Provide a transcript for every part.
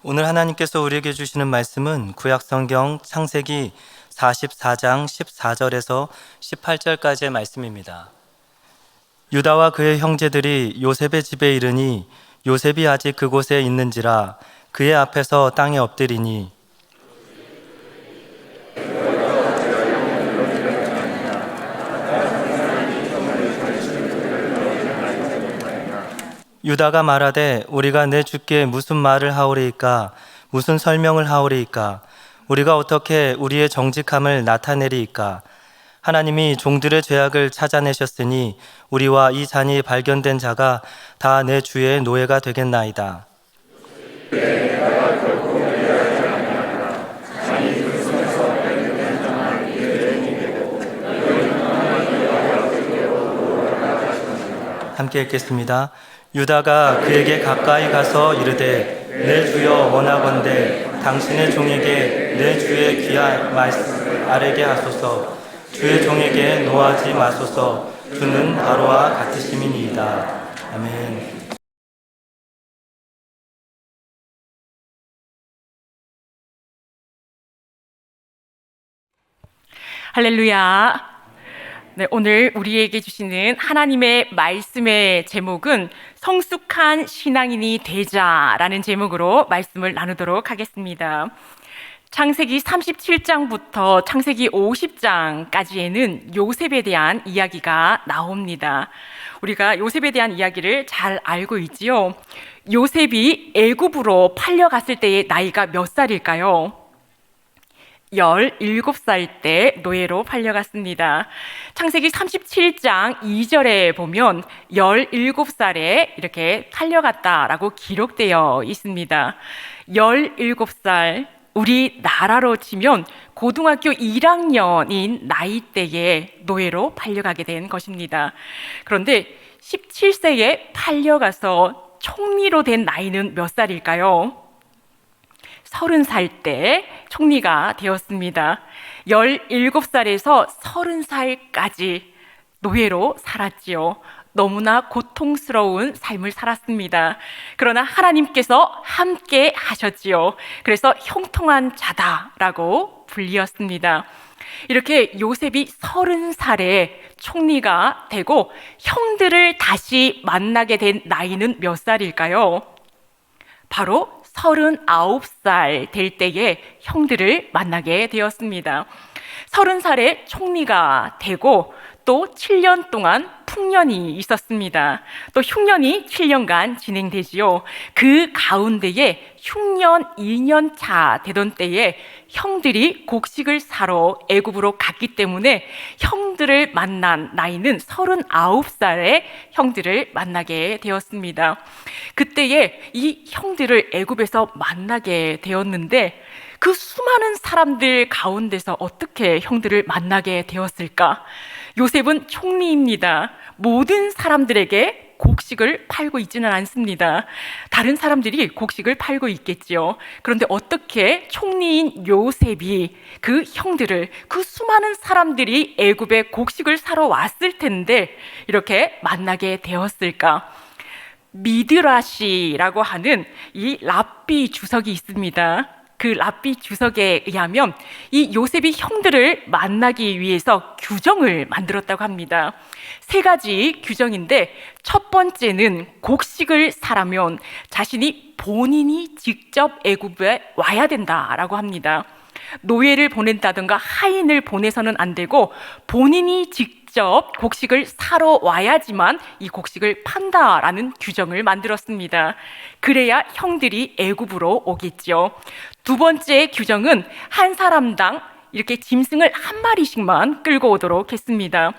오늘 하나님께서 우리에게 주시는 말씀은 구약성경 창세기 44장 14절에서 18절까지의 말씀입니다. 유다와 그의 형제들이 요셉의 집에 이르니 요셉이 아직 그곳에 있는지라 그의 앞에서 땅에 엎드리니 유다가 말하되 우리가 내 주께 무슨 말을 하오리이까 무슨 설명을 하오리이까 우리가 어떻게 우리의 정직함을 나타내리이까 하나님이 종들의 죄악을 찾아내셨으니 우리와 이 잔이 발견된 자가 다 내 주의 노예가 되겠나이다. 함께 읽겠습니다. 유다가 그에게 가까이 가서 이르되 내 주여 원하건대 당신의 종에게 내 주의 귀한 말씀 아뢰게 하소서. 주의 종에게 노하지 마소서. 주는 바로와 같으심이니이다. 아멘. 할렐루야. 네, 오늘 우리에게 주시는 하나님의 말씀의 제목은 성숙한 신앙인이 되자라는 제목으로 말씀을 나누도록 하겠습니다. 창세기 37장부터 창세기 50장까지에는 요셉에 대한 이야기가 나옵니다. 우리가 요셉에 대한 이야기를 잘 알고 있지요. 요셉이 애굽으로 팔려갔을 때의 나이가 몇 살일까요? 17살 때 노예로 팔려갔습니다. 창세기 37장 2절에 보면 17살에 이렇게 팔려갔다라고 기록되어 있습니다. 17살, 우리나라로 치면 고등학교 1학년인 나이대에 노예로 팔려가게 된 것입니다. 그런데 17세에 팔려가서 총리로 된 나이는 몇 살일까요? 30살 때 총리가 되었습니다. 17살에서 30살까지 노예로 살았지요. 너무나 고통스러운 삶을 살았습니다. 그러나 하나님께서 함께 하셨지요. 그래서 형통한 자다라고 불리었습니다. 이렇게 요셉이 30살에 총리가 되고 형들을 다시 만나게 된 나이는 몇 살일까요? 바로 39살 될 때에 형들을 만나게 되었습니다. 30살에 총리가 되고 또 7년 동안 풍년이 있었습니다. 또 흉년이 7년간 진행되지요. 그 가운데에 흉년 2년 차 되던 때에 형들이 곡식을 사러 애굽으로 갔기 때문에 형들을 만난 나이는 39살에 형들을 만나게 되었습니다. 그때에 이 형들을 애굽에서 만나게 되었는데 그 수많은 사람들 가운데서 어떻게 형들을 만나게 되었을까? 요셉은 총리입니다. 모든 사람들에게 곡식을 팔고 있지는 않습니다. 다른 사람들이 곡식을 팔고 있겠지요. 그런데 어떻게 총리인 요셉이 그 형들을, 그 수많은 사람들이 애굽에 곡식을 사러 왔을 텐데 이렇게 만나게 되었을까? 미드라시라고 하는 이 랍비 주석이 있습니다. 그 랍비 주석에 의하면 이 요셉이 형들을 만나기 위해서 규정을 만들었다고 합니다. 3가지 규정인데 첫 번째는 곡식을 사려면 자신이 본인이 직접 애굽에 와야 된다라고 합니다. 노예를 보낸다든가 하인을 보내서는 안 되고 본인이 직접 곡식을 사러 와야지만 이 곡식을 판다라는 규정을 만들었습니다. 그래야 형들이 애굽으로 오겠죠. 두 번째 규정은 한 사람당 이렇게 짐승을 한 마리씩만 끌고 오도록 했습니다.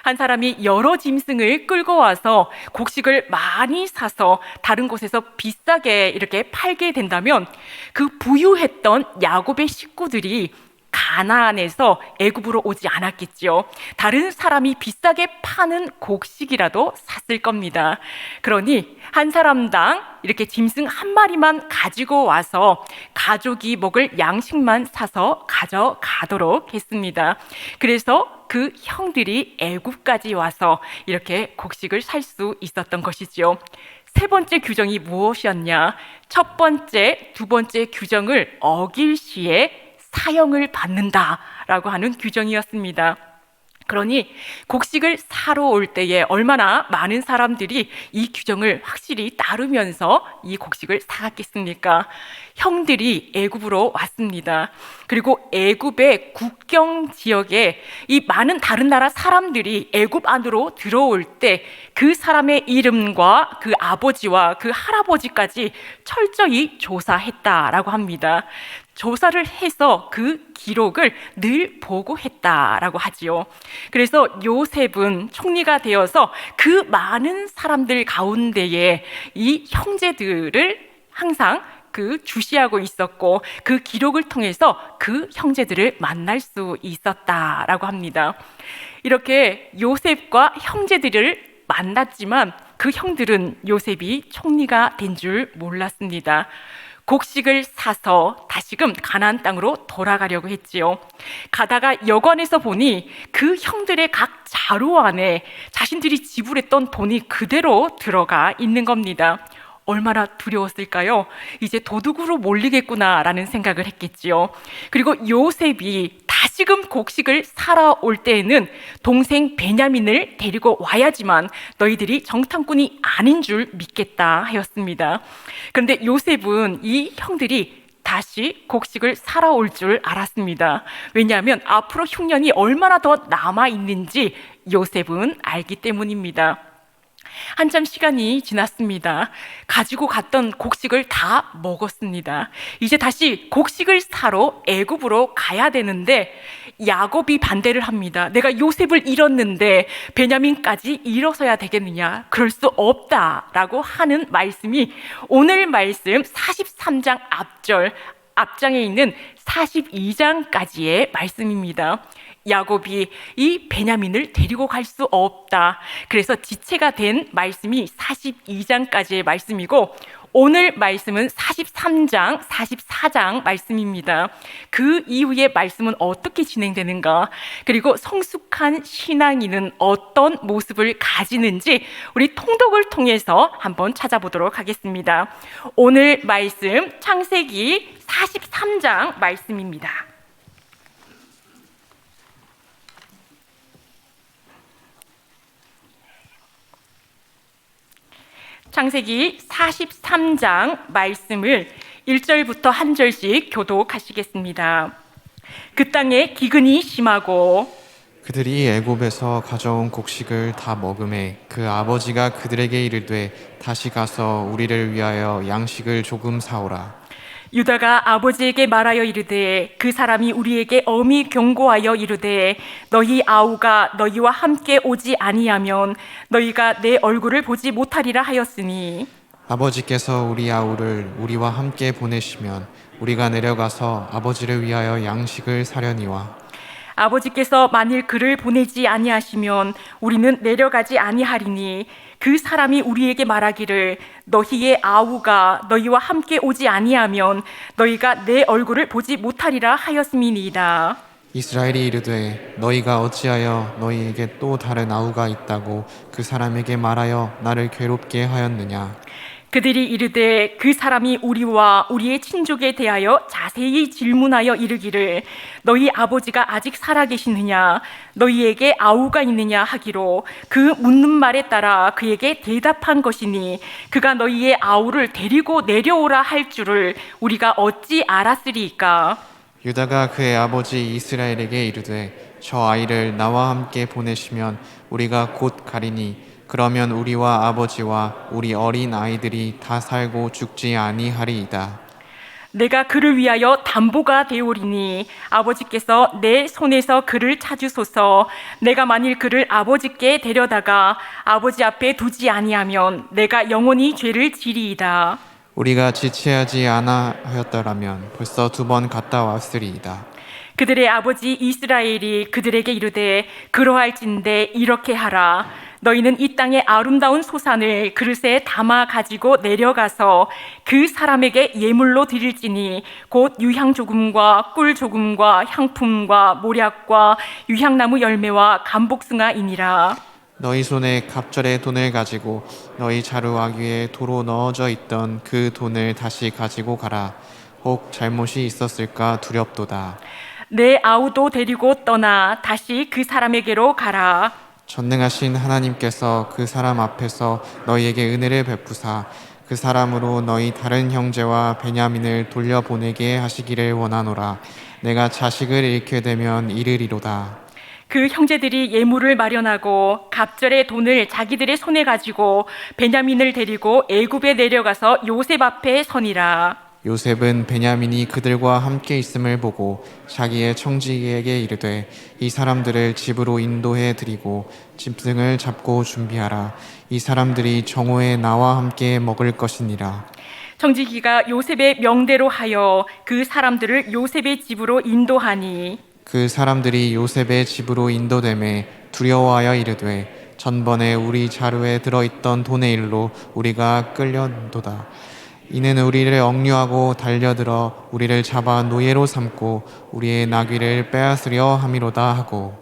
한 사람이 여러 짐승을 끌고 와서 곡식을 많이 사서 다른 곳에서 비싸게 이렇게 팔게 된다면 그 부유했던 야곱의 식구들이 가나안에서 애굽으로 오지 않았겠죠. 다른 사람이 비싸게 파는 곡식이라도 샀을 겁니다. 그러니 한 사람당 이렇게 짐승 한 마리만 가지고 와서 가족이 먹을 양식만 사서 가져가도록 했습니다. 그래서 그 형들이 애굽까지 와서 이렇게 곡식을 살 수 있었던 것이죠. 세 번째 규정이 무엇이었냐? 첫 번째, 두 번째 규정을 어길 시에 사형을 받는다라고 하는 규정이었습니다. 그러니 곡식을 사러 올 때에 얼마나 많은 사람들이 이 규정을 확실히 따르면서 이 곡식을 사갔겠습니까? 형들이 애굽으로 왔습니다. 그리고 애굽의 국경 지역에 이 많은 다른 나라 사람들이 애굽 안으로 들어올 때 그 사람의 이름과 그 아버지와 그 할아버지까지 철저히 조사했다라고 합니다. 조사를 해서 그 기록을 늘 보고했다라고 하지요. 그래서 요셉은 총리가 되어서 그 많은 사람들 가운데에 이 형제들을 항상 주시하고 있었고 그 기록을 통해서 그 형제들을 만날 수 있었다라고 합니다. 이렇게 요셉과 형제들을 만났지만 그 형들은 요셉이 총리가 된 줄 몰랐습니다. 곡식을 사서 다시금 가나안 땅으로 돌아가려고 했지요. 가다가 여관에서 보니 그 형들의 각 자루 안에 자신들이 지불했던 돈이 그대로 들어가 있는 겁니다. 얼마나 두려웠을까요? 이제 도둑으로 몰리겠구나라는 생각을 했겠지요. 그리고 요셉이 다시금 곡식을 사러 올 때에는 동생 베냐민을 데리고 와야지만 너희들이 정탐꾼이 아닌 줄 믿겠다 하였습니다. 그런데 요셉은 이 형들이 다시 곡식을 사러 올 줄 알았습니다. 왜냐하면 앞으로 흉년이 얼마나 더 남아 있는지 요셉은 알기 때문입니다. 한참 시간이 지났습니다. 가지고 갔던 곡식을 다 먹었습니다. 이제 다시 곡식을 사러 애굽으로 가야 되는데 야곱이 반대를 합니다. 내가 요셉을 잃었는데 베냐민까지 잃어서야 되겠느냐? 그럴 수 없다라고 하는 말씀이 오늘 말씀 43장 앞장에 있는 42장까지의 말씀입니다. 야곱이 이 베냐민을 데리고 갈 수 없다. 그래서 지체가 된 말씀이 42장까지의 말씀이고 오늘 말씀은 43장, 44장 말씀입니다. 그 이후의 말씀은 어떻게 진행되는가? 그리고 성숙한 신앙인은 어떤 모습을 가지는지 우리 통독을 통해서 한번 찾아보도록 하겠습니다. 오늘 말씀 창세기 43장 말씀입니다. 창세기 43장 말씀을 1절부터 한 절씩 교독하시겠습니다. 그 땅에 기근이 심하고 그들이 애굽에서 가져온 곡식을 다 먹음에 그 아버지가 그들에게 이르되 다시 가서 우리를 위하여 양식을 조금 사오라. 유다가 아버지에게 말하여 이르되 그 사람이 우리에게 엄히 경고하여 이르되 너희 아우가 너희와 함께 오지 아니하면 너희가 내 얼굴을 보지 못하리라 하였으니 아버지께서 우리 아우를 우리와 함께 보내시면 우리가 내려가서 아버지를 위하여 양식을 사려니와 아버지께서 만일 그를 보내지 아니하시면 우리는 내려가지 아니하리니 그 사람이 우리에게 말하기를 너희의 아우가 너희와 함께 오지 아니하면 너희가 내 얼굴을 보지 못하리라 하였음이니이다. 이스라엘이 이르되 너희가 어찌하여 너희에게 또 다른 아우가 있다고 그 사람에게 말하여 나를 괴롭게 하였느냐. 그들이 이르되 그 사람이 우리와 우리의 친족에 대하여 자세히 질문하여 이르기를 너희 아버지가 아직 살아계시느냐 너희에게 아우가 있느냐 하기로 그 묻는 말에 따라 그에게 대답한 것이니 그가 너희의 아우를 데리고 내려오라 할 줄을 우리가 어찌 알았으리이까. 유다가 그의 아버지 이스라엘에게 이르되 저 아이를 나와 함께 보내시면 우리가 곧 가리니 그러면 우리와 아버지와 우리 어린 아이들이 다 살고 죽지 아니하리이다. 내가 그를 위하여 담보가 되오리니 아버지께서 내 손에서 그를 찾으소서. 내가 만일 그를 아버지께 데려다가 아버지 앞에 두지 아니하면 내가 영원히 죄를 지리이다. 우리가 지체하지 않아 하였더라면 벌써 2번 갔다 왔으리이다. 그들의 아버지 이스라엘이 그들에게 이르되 그러할진대 이렇게 하라. 너희는 이 땅의 아름다운 소산을 그릇에 담아 가지고 내려가서 그 사람에게 예물로 드릴지니 곧 유향 조금과 꿀 조금과 향품과 모략과 유향나무 열매와 감복숭아이니라. 너희 손에 갑절의 돈을 가지고 너희 자루아귀에 도로 넣어져 있던 그 돈을 다시 가지고 가라. 혹 잘못이 있었을까 두렵도다. 내 아우도 데리고 떠나 다시 그 사람에게로 가라. 전능하신 하나님께서 그 사람 앞에서 너희에게 은혜를 베푸사 그 사람으로 너희 다른 형제와 베냐민을 돌려보내게 하시기를 원하노라. 내가 자식을 잃게 되면 이르리로다. 그 형제들이 예물을 마련하고 갑절의 돈을 자기들의 손에 가지고 베냐민을 데리고 애굽에 내려가서 요셉 앞에 서니라. 요셉은 베냐민이 그들과 함께 있음을 보고 자기의 청지기에게 이르되 이 사람들을 집으로 인도해 드리고 짐승을 잡고 준비하라. 이 사람들이 정오에 나와 함께 먹을 것이니라. 청지기가 요셉의 명대로 하여 그 사람들을 요셉의 집으로 인도하니 그 사람들이 요셉의 집으로 인도되매 두려워하여 이르되 전번에 우리 자루에 들어있던 돈의 일로 우리가 끌려도다. 이는 우리를 억류하고 달려들어 우리를 잡아 노예로 삼고 우리의 나귀를 빼앗으려 함이로다 하고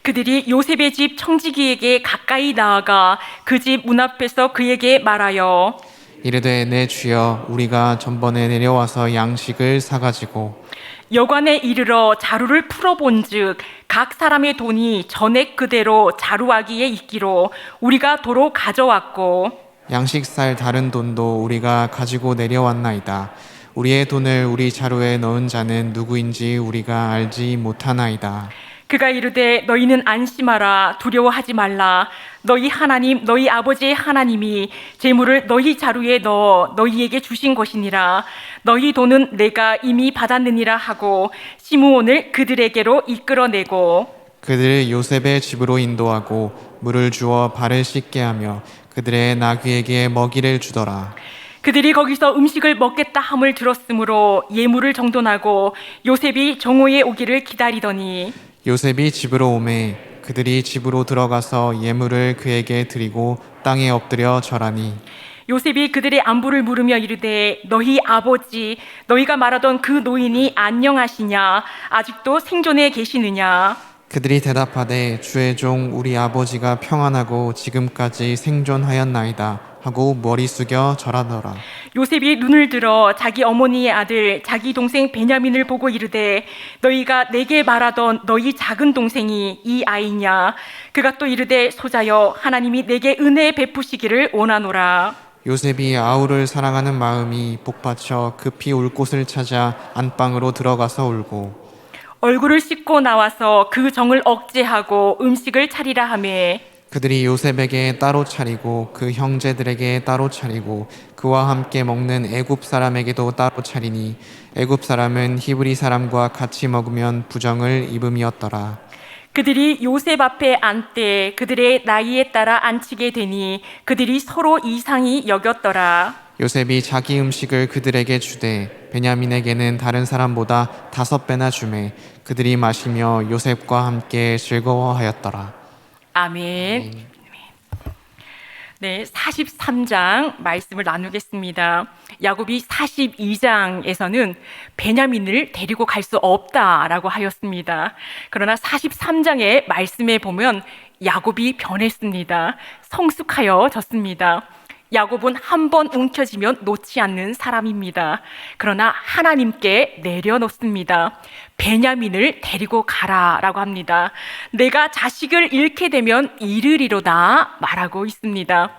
그들이 요셉의 집 청지기에게 가까이 나아가 그 집 문 앞에서 그에게 말하여 이르되 내 주여 우리가 전번에 내려와서 양식을 사가지고 여관에 이르러 자루를 풀어본즉 각 사람의 돈이 전액 그대로 자루아기에 있기로 우리가 도로 가져왔고 양식 살 다른 돈도 우리가 가지고 내려왔나이다. 우리의 돈을 우리 자루에 넣은 자는 누구인지 우리가 알지 못하나이다. 그가 이르되 너희는 안심하라 두려워하지 말라 너희 하나님 너희 아버지의 하나님이 재물을 너희 자루에 넣어 너희에게 주신 것이니라 너희 돈은 내가 이미 받았느니라 하고 시므온을 그들에게로 이끌어내고 그들을 요셉의 집으로 인도하고 물을 주어 발을 씻게 하며 그들의 나귀에게 먹이를 주더라. 그들이 거기서 음식을 먹겠다 함을 들었으므로 예물을 정돈하고 요셉이 정오에 오기를 기다리더니 요셉이 집으로 오매 그들이 집으로 들어가서 예물을 그에게 드리고 땅에 엎드려 절하니 요셉이 그들의 안부를 물으며 이르되 너희 아버지 너희가 말하던 그 노인이 안녕하시냐 아직도 생존해 계시느냐 그들이 대답하되 주의 종 우리 아버지가 평안하고 지금까지 생존하였나이다 하고 머리 숙여 절하더라. 요셉이 눈을 들어 자기 어머니의 아들 자기 동생 베냐민을 보고 이르되 너희가 내게 말하던 너희 작은 동생이 이 아이냐 그가 또 이르되 소자여 하나님이 내게 은혜 베푸시기를 원하노라. 요셉이 아우를 사랑하는 마음이 복받쳐 급히 울 곳을 찾아 안방으로 들어가서 울고 얼굴을 씻고 나와서 그 정을 억제하고 음식을 차리라 하매 그들이 요셉에게 따로 차리고 그 형제들에게 따로 차리고 그와 함께 먹는 애굽 사람에게도 따로 차리니 애굽 사람은 히브리 사람과 같이 먹으면 부정을 입음이었더라. 그들이 요셉 앞에 앉되 그들의 나이에 따라 앉히게 되니 그들이 서로 이상히 여겼더라. 요셉이 자기 음식을 그들에게 주되 베냐민에게는 다른 사람보다 5배나 주매 그들이 마시며 요셉과 함께 즐거워하였더라. 아멘. 네, 43장 말씀을 나누겠습니다. 야곱이 42장에서는 베냐민을 데리고 갈 수 없다라고 하였습니다. 그러나 43장의 말씀에 보면 야곱이 변했습니다. 성숙하여졌습니다. 야곱은 한 번 움켜쥐면 놓지 않는 사람입니다. 그러나 하나님께 내려놓습니다. 베냐민을 데리고 가라라고 합니다. 내가 자식을 잃게 되면 이르리로다 말하고 있습니다.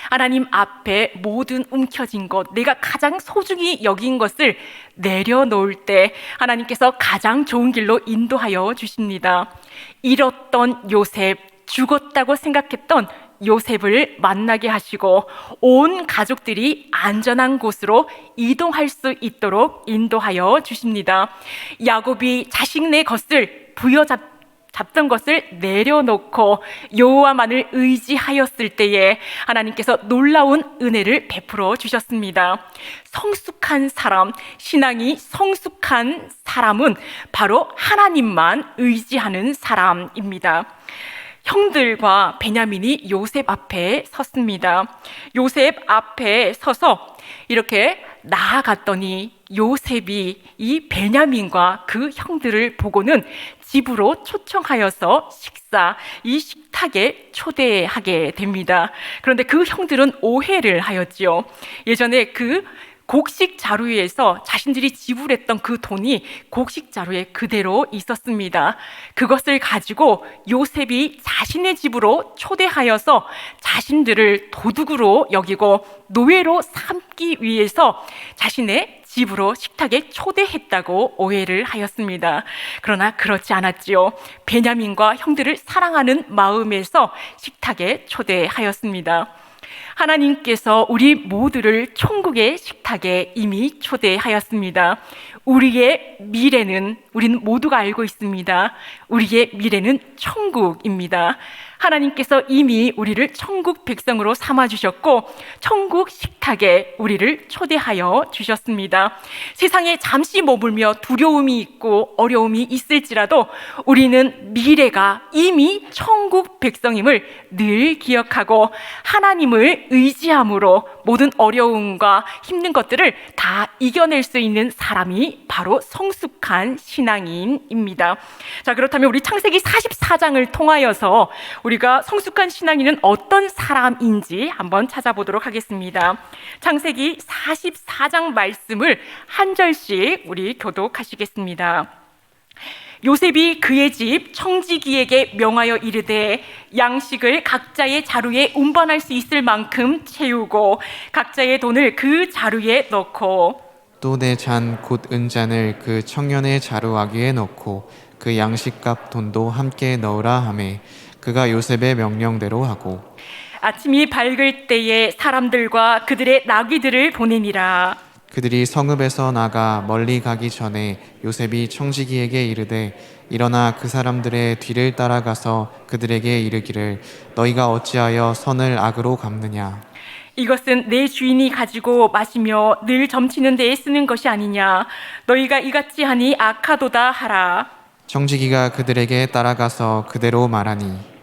하나님 앞에 모든 움켜진 것, 내가 가장 소중히 여긴 것을 내려놓을 때 하나님께서 가장 좋은 길로 인도하여 주십니다. 잃었던 요셉, 죽었다고 생각했던 요셉을 만나게 하시고 온 가족들이 안전한 곳으로 이동할 수 있도록 인도하여 주십니다. 야곱이 자식 내 것을 부여잡던 것을 내려놓고 여호와만을 의지하였을 때에 하나님께서 놀라운 은혜를 베풀어 주셨습니다. 성숙한 사람, 신앙이 성숙한 사람은 바로 하나님만 의지하는 사람입니다. 형들과 베냐민이 요셉 앞에 섰습니다. 요셉 앞에 서서 이렇게 나아갔더니 요셉이 이 베냐민과 그 형들을 보고는 집으로 초청하여서 이 식탁에 초대하게 됩니다. 그런데 그 형들은 오해를 하였지요. 예전에 그 곡식 자루에서 자신들이 지불했던 그 돈이 곡식 자루에 그대로 있었습니다. 그것을 가지고 요셉이 자신의 집으로 초대하여서 자신들을 도둑으로 여기고 노예로 삼기 위해서 자신의 집으로 식탁에 초대했다고 오해를 하였습니다. 그러나 그렇지 않았지요. 베냐민과 형들을 사랑하는 마음에서 식탁에 초대하였습니다. 하나님께서 우리 모두를 천국의 식탁에 이미 초대하였습니다. 우리의 미래는 우리는 모두가 알고 있습니다. 우리의 미래는 천국입니다. 하나님께서 이미 우리를 천국 백성으로 삼아주셨고 천국 식탁에 우리를 초대하여 주셨습니다. 세상에 잠시 머물며 두려움이 있고 어려움이 있을지라도 우리는 미래가 이미 천국 백성임을 늘 기억하고 하나님을 의지함으로 모든 어려움과 힘든 것들을 다 이겨낼 수 있는 사람이 바로 성숙한 신앙인입니다. 자, 그렇다면 우리 창세기 44장을 통하여서 우리가 성숙한 신앙인은 어떤 사람인지 한번 찾아보도록 하겠습니다. 창세기 44장 말씀을 한 절씩 우리 교독하시겠습니다. 요셉이 그의 집 청지기에게 명하여 이르되 양식을 각자의 자루에 운반할 수 있을 만큼 채우고 각자의 돈을 그 자루에 넣고 또 내 잔 곧 은잔을 그 청년의 자루아기에 넣고 그 양식값 돈도 함께 넣으라 하매 그가 요셉의 명령대로 하고 아침이 밝을 때에 사람들과 그들의 나귀들을 보내니라. 그들이 성읍에서 나가 멀리 가기 전에 요셉이 청지기에게 이르되 일어나 그 사람들의 뒤를 따라가서 그들에게 이르기를 너희가 어찌하여 선을 악으로 갚느냐. 이것은 내 주인이 가지고 마시며 늘 점치는 데에 쓰는 것이 아니냐. 너희가 이같이 하니 악하도다 하라. 청지기가 그들에게 따라가서 그대로 말하니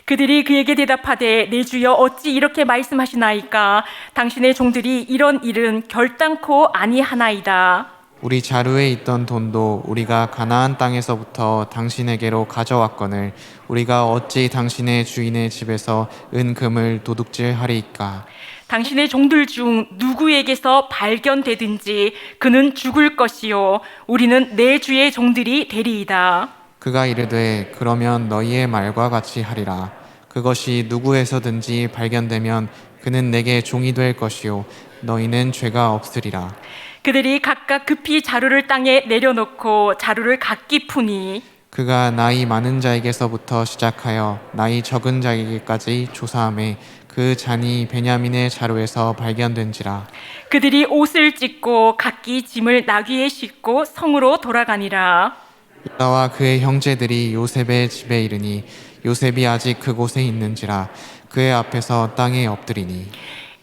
그들이 그에게 대답하되 내 주여 어찌 이렇게 말씀하시나이까. 당신의 종들이 이런 일은 결단코 아니하나이다. 우리 자루에 있던 돈도 우리가 가나안 땅에서부터 당신에게로 가져왔거늘 우리가 어찌 당신의 주인의 집에서 은금을 도둑질하리이까. 당신의 종들 중 누구에게서 발견되든지 그는 죽을 것이요 우리는 내 주의 종들이 되리이다. 그가 이르되 그러면 너희의 말과 같이 하리라. 그것이 누구에서든지 발견되면 그는 내게 종이 될 것이요 너희는 죄가 없으리라. 그들이 각각 급히 자루를 땅에 내려놓고 자루를 각기 푸니 그가 나이 많은 자에게서부터 시작하여 나이 적은 자에게까지 조사하매 그 잔이 베냐민의 자루에서 발견된지라. 그들이 옷을 찢고 각기 짐을 나귀에 싣고 성으로 돌아가니라. 유다와 그의 형제들이 요셉의 집에 이르니 요셉이 아직 그곳에 있는지라. 그의 앞에서 땅에 엎드리니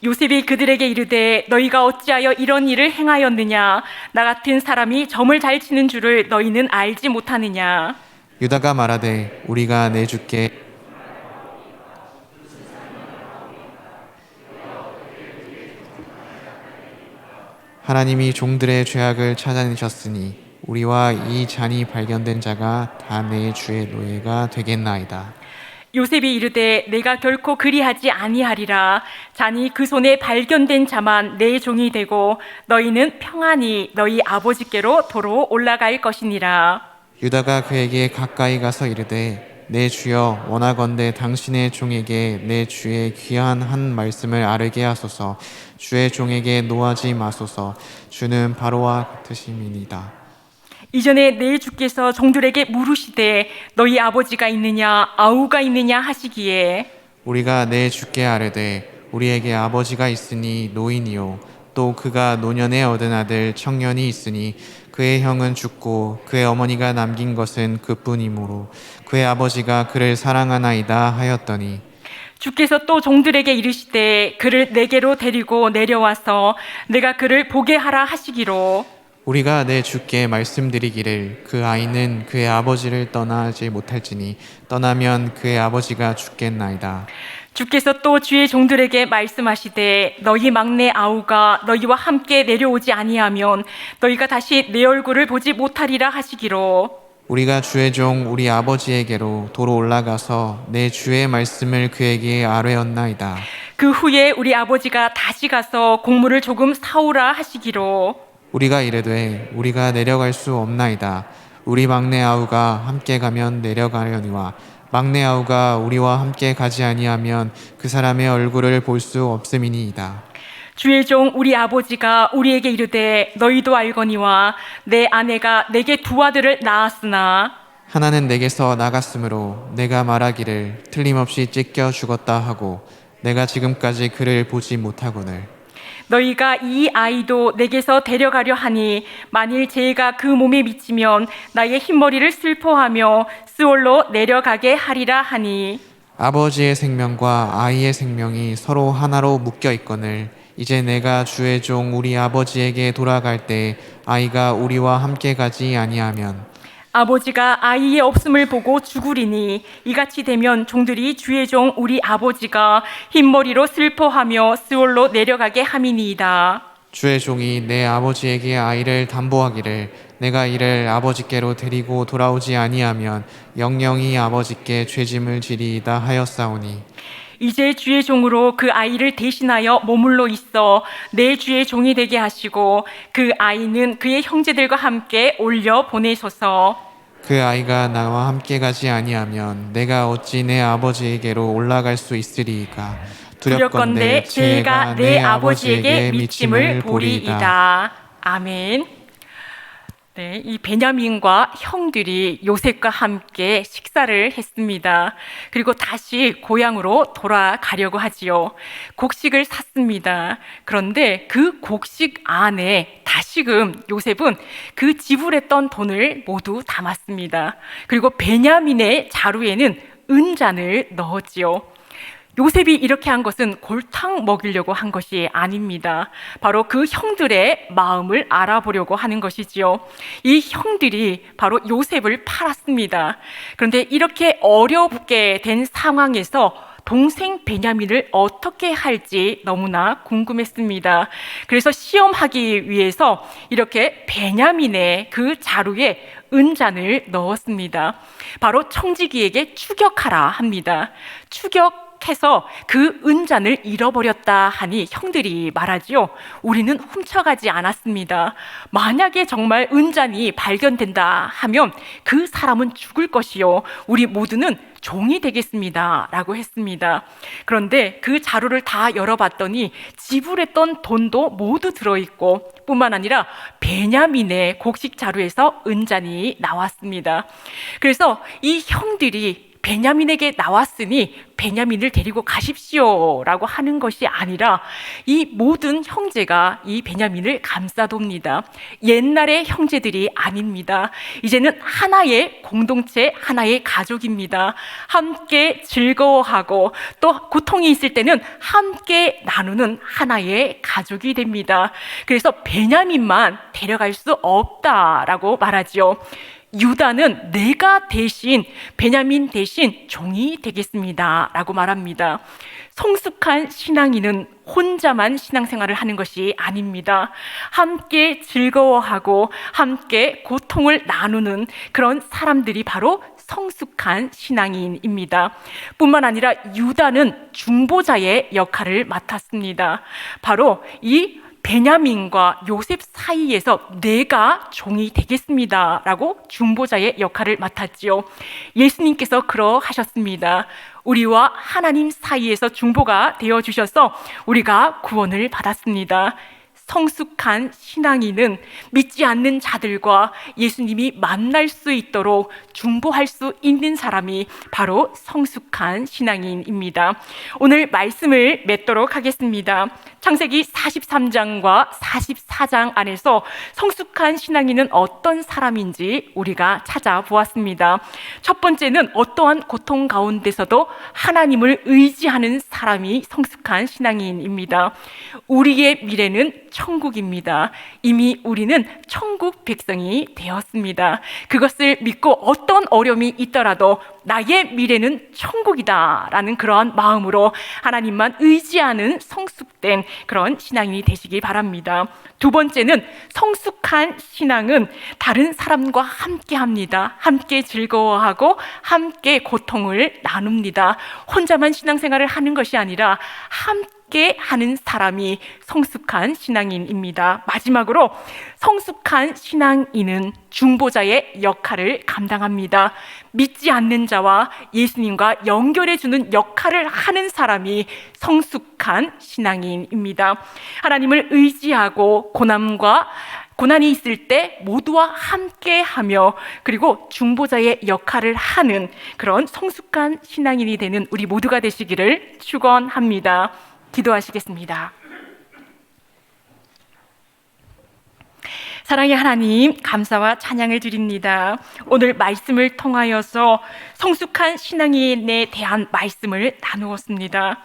요셉이 그들에게 이르되 너희가 어찌하여 이런 일을 행하였느냐. 나 같은 사람이 점을 잘 치는 줄을 너희는 알지 못하느냐. 유다가 말하되 우리가 내 주께 하나님이 종들의 죄악을 찾아내셨으니 우리와 이 잔이 발견된 자가 다 내 주의 노예가 되겠나이다. 요셉이 이르되 내가 결코 그리하지 아니하리라. 잔이 그 손에 발견된 자만 내 종이 되고 너희는 평안히 너희 아버지께로 도로 올라갈 것이니라. 유다가 그에게 가까이 가서 이르되 내 주여 원하건대 당신의 종에게 내 주의 귀한 한 말씀을 아르게 하소서. 주의 종에게 노하지 마소서. 주는 바로와 같으심이니이다. 이전에 내 주께서 종들에게 물으시되 너희 아버지가 있느냐 아우가 있느냐 하시기에 우리가 내 주께 아뢰되 우리에게 아버지가 있으니 노인이요 또 그가 노년에 얻은 아들 청년이 있으니 그의 형은 죽고 그의 어머니가 남긴 것은 그뿐이므로 그의 아버지가 그를 사랑하나이다 하였더니 주께서 또 종들에게 이르시되 그를 내게로 데리고 내려와서 내가 그를 보게 하라 하시기로 우리가 내 주께 말씀드리기를 그 아이는 그의 아버지를 떠나지 못할지니 떠나면 그의 아버지가 죽겠나이다. 주께서 또 주의 종들에게 말씀하시되 너희 막내 아우가 너희와 함께 내려오지 아니하면 너희가 다시 내 얼굴을 보지 못하리라 하시기로 우리가 주의 종 우리 아버지에게로 도로 올라가서 내 주의 말씀을 그에게 아뢰었나이다. 그 후에 우리 아버지가 다시 가서 곡물을 조금 사오라 하시기로 우리가 이르되 우리가 내려갈 수 없나이다. 우리 막내 아우가 함께 가면 내려가려니와 막내 아우가 우리와 함께 가지 아니하면 그 사람의 얼굴을 볼 수 없음이니이다. 주의 종 우리 아버지가 우리에게 이르되 너희도 알거니와 내 아내가 내게 두 아들을 낳았으나 하나는 내게서 나갔으므로 내가 말하기를 틀림없이 찢겨 죽었다 하고 내가 지금까지 그를 보지 못하거늘. 너희가 이 아이도 내게서 데려가려 하니 만일 죄가 그 몸에 미치면 나의 흰머리를 슬퍼하며 스올로 내려가게 하리라 하니 아버지의 생명과 아이의 생명이 서로 하나로 묶여 있거늘 이제 내가 주의 종 우리 아버지에게 돌아갈 때 아이가 우리와 함께 가지 아니하면 아버지가 아이의 없음을 보고 죽으리니 이같이 되면 종들이 주의 종 우리 아버지가 흰머리로 슬퍼하며 스올로 내려가게 함이니이다. 주의 종이 내 아버지에게 아이를 담보하기를 내가 이를 아버지께로 데리고 돌아오지 아니하면 영영이 아버지께 죄짐을 지리이다 하였사오니 이제 주의 종으로 그 아이를 대신하여 머물러 있어 내 주의 종이 되게 하시고 그 아이는 그의 형제들과 함께 올려 보내소서. 그 아이가 나와 함께 가지 아니하면 내가 어찌 내 아버지에게로 올라갈 수 있으리이까. 두렵건대 죄가 내 아버지에게 미침을 보리이다. 아멘. 네, 이 베냐민과 형들이 요셉과 함께 식사를 했습니다. 그리고 다시 고향으로 돌아가려고 하지요. 곡식을 샀습니다. 그런데 그 곡식 안에 다시금 요셉은 그 지불했던 돈을 모두 담았습니다. 그리고 베냐민의 자루에는 은잔을 넣었지요. 요셉이 이렇게 한 것은 골탕 먹이려고 한 것이 아닙니다. 바로 그 형들의 마음을 알아보려고 하는 것이지요. 이 형들이 바로 요셉을 팔았습니다. 그런데 이렇게 어렵게 된 상황에서 동생 베냐민을 어떻게 할지 너무나 궁금했습니다. 그래서 시험하기 위해서 이렇게 베냐민의 그 자루에 은잔을 넣었습니다. 바로 청지기에게 추격하라 합니다. 추격해서 그 은잔을 잃어버렸다 하니 형들이 말하지요. 우리는 훔쳐가지 않았습니다. 만약에 정말 은잔이 발견된다 하면 그 사람은 죽을 것이요. 우리 모두는 종이 되겠습니다. 라고 했습니다. 그런데 그 자루를 다 열어봤더니 지불했던 돈도 모두 들어있고 뿐만 아니라 베냐민의 곡식 자루에서 은잔이 나왔습니다. 그래서 이 형들이 베냐민에게 나왔으니 베냐민을 데리고 가십시오 라고 하는 것이 아니라 이 모든 형제가 이 베냐민을 감싸돕니다. 옛날의 형제들이 아닙니다. 이제는 하나의 공동체, 하나의 가족입니다. 함께 즐거워하고 또 고통이 있을 때는 함께 나누는 하나의 가족이 됩니다. 그래서 베냐민만 데려갈 수 없다라고 말하지요. 유다는 내가 대신 베냐민 대신 종이 되겠습니다 라고 말합니다. 성숙한 신앙인은 혼자만 신앙생활을 하는 것이 아닙니다. 함께 즐거워하고 함께 고통을 나누는 그런 사람들이 바로 성숙한 신앙인입니다. 뿐만 아니라 유다는 중보자의 역할을 맡았습니다. 바로 이 베냐민과 요셉 사이에서 내가 종이 되겠습니다 라고 중보자의 역할을 맡았지요. 예수님께서 그러하셨습니다. 우리와 하나님 사이에서 중보가 되어주셔서 우리가 구원을 받았습니다. 성숙한 신앙인은 믿지 않는 자들과 예수님이 만날 수 있도록 중보할 수 있는 사람이 바로 성숙한 신앙인입니다. 오늘 말씀을 맺도록 하겠습니다. 창세기 43장과 44장 안에서 성숙한 신앙인은 어떤 사람인지 우리가 찾아보았습니다. 첫 번째는 어떠한 고통 가운데서도 하나님을 의지하는 사람이 성숙한 신앙인입니다. 우리의 미래는 천국입니다. 이미 우리는 천국 백성이 되었습니다. 그것을 믿고 어떤 어려움이 있더라도 나의 미래는 천국이다라는 그러한 마음으로 하나님만 의지하는 성숙된 그런 신앙인이 되시기 바랍니다. 두 번째는 성숙한 신앙은 다른 사람과 함께 합니다. 함께 즐거워하고 함께 고통을 나눕니다. 혼자만 신앙생활을 하는 것이 아니라 함께 하는 사람이 성숙한 신앙인입니다. 마지막으로 성숙한 신앙인은 중보자의 역할을 감당합니다. 믿지 않는 자와 예수님과 연결해주는 역할을 하는 사람이 성숙한 신앙인입니다. 하나님을 의지하고 고난이 있을 때 모두와 함께하며 그리고 중보자의 역할을 하는 그런 성숙한 신앙인이 되는 우리 모두가 되시기를 축원합니다. 기도하시겠습니다. 사랑의 하나님, 감사와 찬양을 드립니다. 오늘 말씀을 통하여서 성숙한 신앙인에 대한 말씀을 나누었습니다.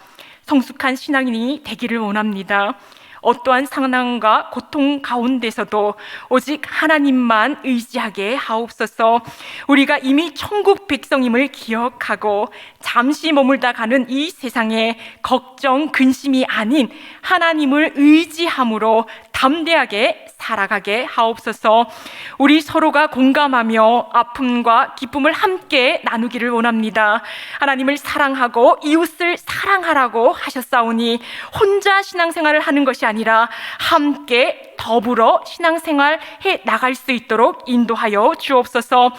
성숙한 신앙인이 되기를 원합니다. 어떠한 상황과 고통 가운데서도 오직 하나님만 의지하게 하옵소서. 우리가 이미 천국 백성임을 기억하고 잠시 머물다 가는 이 세상에 걱정, 근심이 아닌 하나님을 의지함으로 담대하게 살아가게 하옵소서. 우리 서로가 공감하며 아픔과 기쁨을 함께 나누기를 원합니다. 하나님을 사랑하고 이웃을 사랑하라고 하셨사오니 혼자 신앙생활을 하는 것이 아니라 함께 더불어 신앙생활 해 나갈 수 있도록 인도하여 주옵소서.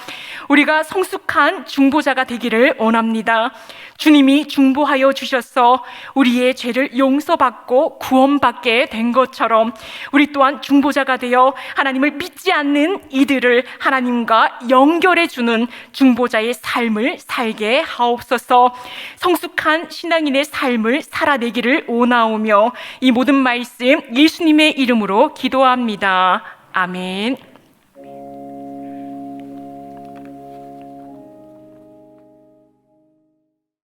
우리가 성숙한 중보자가 되기를 원합니다. 주님이 중보하여 주셔서 우리의 죄를 용서받고 구원받게 된 것처럼 우리 또한 중보자가 되어 하나님을 믿지 않는 이들을 하나님과 연결해 주는 중보자의 삶을 살게 하옵소서. 성숙한 신앙인의 삶을 살아내기를 원하오며 이 모든 말씀 예수님의 이름으로 기도합니다. 아멘.